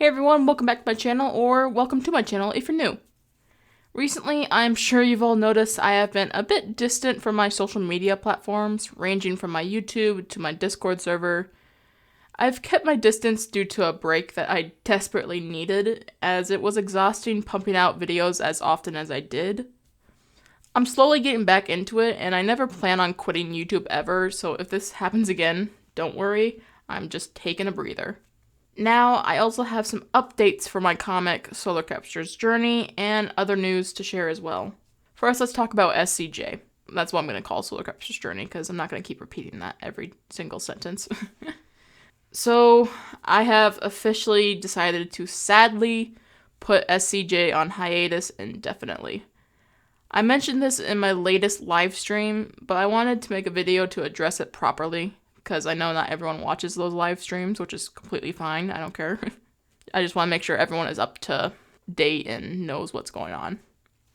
Hey everyone, welcome back to my channel, or welcome to my channel if you're new. Recently, I'm sure you've all noticed I have been a bit distant from my social media platforms, ranging from my YouTube to my Discord server. I've kept my distance due to a break that I desperately needed, as it was exhausting pumping out videos as often as I did. I'm slowly getting back into it, and I never plan on quitting YouTube ever, so if this happens again, don't worry, I'm just taking a breather. Now, I also have some updates for my comic Solar Capture's Journey and other news to share as well. First, let's talk about SCJ. That's what I'm going to call Solar Capture's Journey because I'm not going to keep repeating that every single sentence. So, I have officially decided to sadly put SCJ on hiatus indefinitely. I mentioned this in my latest live stream, but I wanted to make a video to address it properly, because I know not everyone watches those live streams, which is completely fine. I don't care. I just want to make sure everyone is up to date and knows what's going on.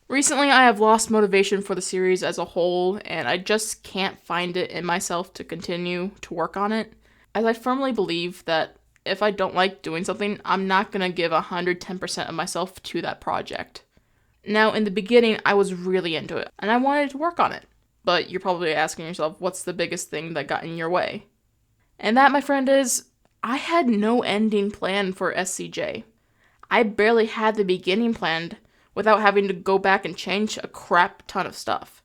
Recently, I have lost motivation for the series as a whole, and I just can't find it in myself to continue to work on it, as I firmly believe that if I don't like doing something, I'm not going to give 110% of myself to that project. Now, in the beginning, I was really into it, and I wanted to work on it. But you're probably asking yourself, what's the biggest thing that got in your way? And that, my friend, is I had no ending planned for SCJ. I barely had the beginning planned without having to go back and change a crap ton of stuff.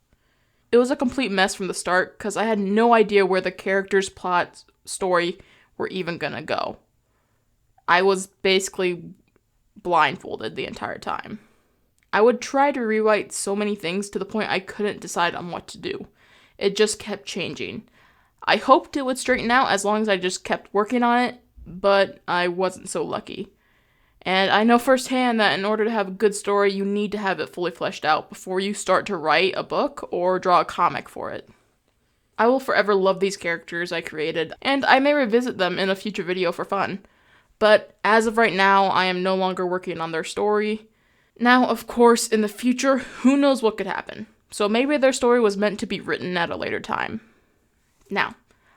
It was a complete mess from the start because I had no idea where the characters' plot, story were even gonna go. I was basically blindfolded the entire time. I would try to rewrite so many things to the point I couldn't decide on what to do. It just kept changing. I hoped it would straighten out as long as I just kept working on it, but I wasn't so lucky. And I know firsthand that in order to have a good story, you need to have it fully fleshed out before you start to write a book or draw a comic for it. I will forever love these characters I created, and I may revisit them in a future video for fun. But as of right now, I am no longer working on their story. Now, of course, in the future, who knows what could happen. So maybe their story was meant to be written at a later time. Now,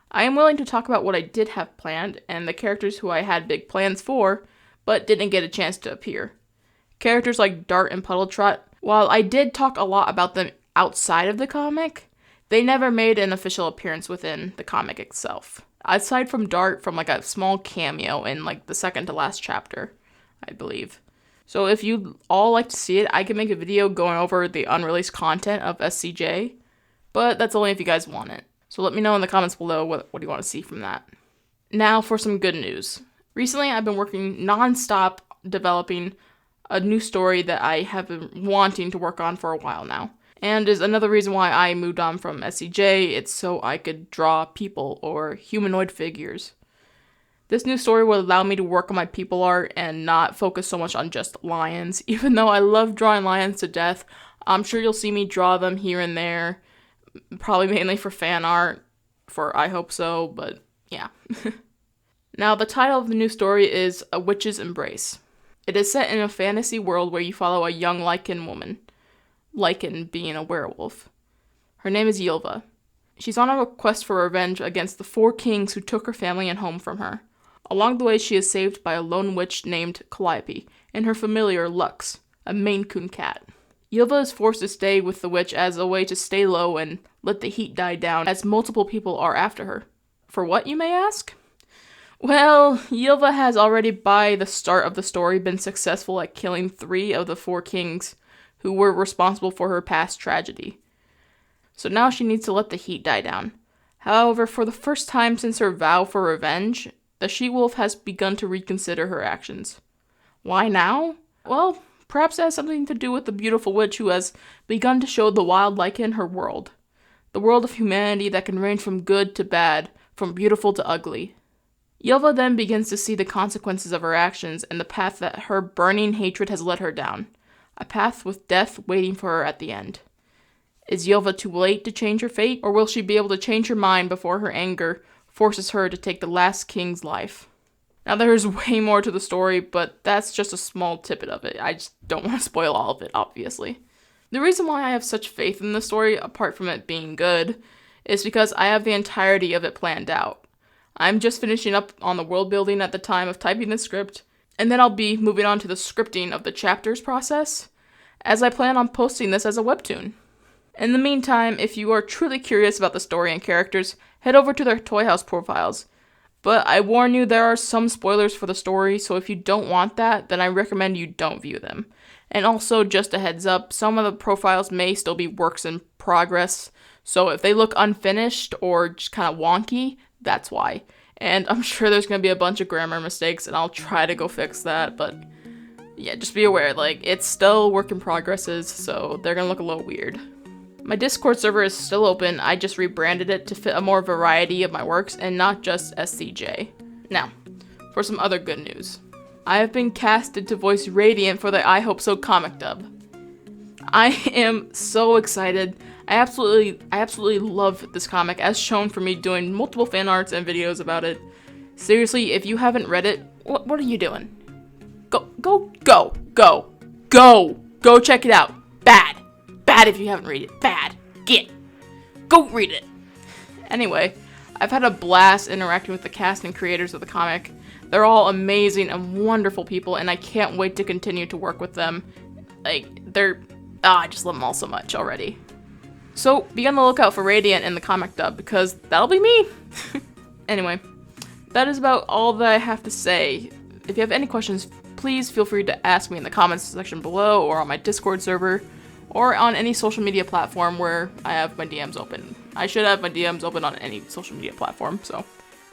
I am willing to talk about what I did have planned and the characters who I had big plans for, but didn't get a chance to appear. Characters like Dart and Puddletrot, while I did talk a lot about them outside of the comic, they never made an official appearance within the comic itself. Aside from Dart from like a small cameo in like the second to last chapter, I believe. So if you'd all like to see it, I can make a video going over the unreleased content of SCJ, but that's only if you guys want it. So let me know in the comments below what you want to see from that. Now for some good news. Recently, I've been working non-stop developing a new story that I have been wanting to work on for a while now. And is another reason why I moved on from SCJ, it's so I could draw people or humanoid figures. This new story will allow me to work on my people art and not focus so much on just lions. Even though I love drawing lions to death, I'm sure you'll see me draw them here and there. Probably mainly for fan art, for I hope so, but yeah. Now, the title of the new story is A Witch's Embrace. It is set in a fantasy world where you follow a young Lycan woman. Lycan being a werewolf. Her name is Ylva. She's on a quest for revenge against the 4 kings who took her family and home from her. Along the way, she is saved by a lone witch named Calliope and her familiar Lux, a Maine Coon cat. Ylva is forced to stay with the witch as a way to stay low and let the heat die down, as multiple people are after her. For what, you may ask? Well, Ylva has already by the start of the story been successful at killing 3 of the 4 kings who were responsible for her past tragedy. So now she needs to let the heat die down. However, for the first time since her vow for revenge, the she-wolf has begun to reconsider her actions. Why now? Well, perhaps it has something to do with the beautiful witch who has begun to show the wild Lycan her world. The world of humanity that can range from good to bad, from beautiful to ugly. Ylva then begins to see the consequences of her actions and the path that her burning hatred has led her down. A path with death waiting for her at the end. Is Ylva too late to change her fate, or will she be able to change her mind before her anger forces her to take the last king's life? Now, there's way more to the story, but that's just a small tidbit of it. I just don't want to spoil all of it, obviously. The reason why I have such faith in the story, apart from it being good, is because I have the entirety of it planned out. I'm just finishing up on the world building at the time of typing the script, And then I'll be moving on to the scripting of the chapters process, as I plan on posting this as a webtoon. In the meantime, if you are truly curious about the story and characters, head over to their toyhouse profiles. But I warn you, there are some spoilers for the story, so if you don't want that, then I recommend you don't view them. And also, just a heads up, some of the profiles may still be works in progress, so if they look unfinished or just kind of wonky, that's why. And I'm sure there's going to be a bunch of grammar mistakes, and I'll try to go fix that, but yeah, just be aware, like, it's still work in progresses, so they're going to look a little weird. My Discord server is still open. I just rebranded it to fit a more variety of my works and not just SCJ. Now, for some other good news. I have been casted to voice Radiant for the I Hope So comic dub. I am so excited. I absolutely love this comic, as shown from me doing multiple fan arts and videos about it. Seriously, if you haven't read it, what are you doing? Go check it out. Bad if you haven't read it. Bad. Go read it. Anyway, I've had a blast interacting with the cast and creators of the comic. They're all amazing and wonderful people, and I can't wait to continue to work with them. Like, I just love them all so much already. So, be on the lookout for Radiant in the comic dub, because that'll be me! Anyway, that is about all that I have to say. If you have any questions, please feel free to ask me in the comments section below, or on my Discord server, or on any social media platform where I have my DMs open. I should have my DMs open on any social media platform, so.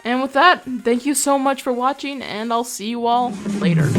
And with that, thank you so much for watching, and I'll see you all later.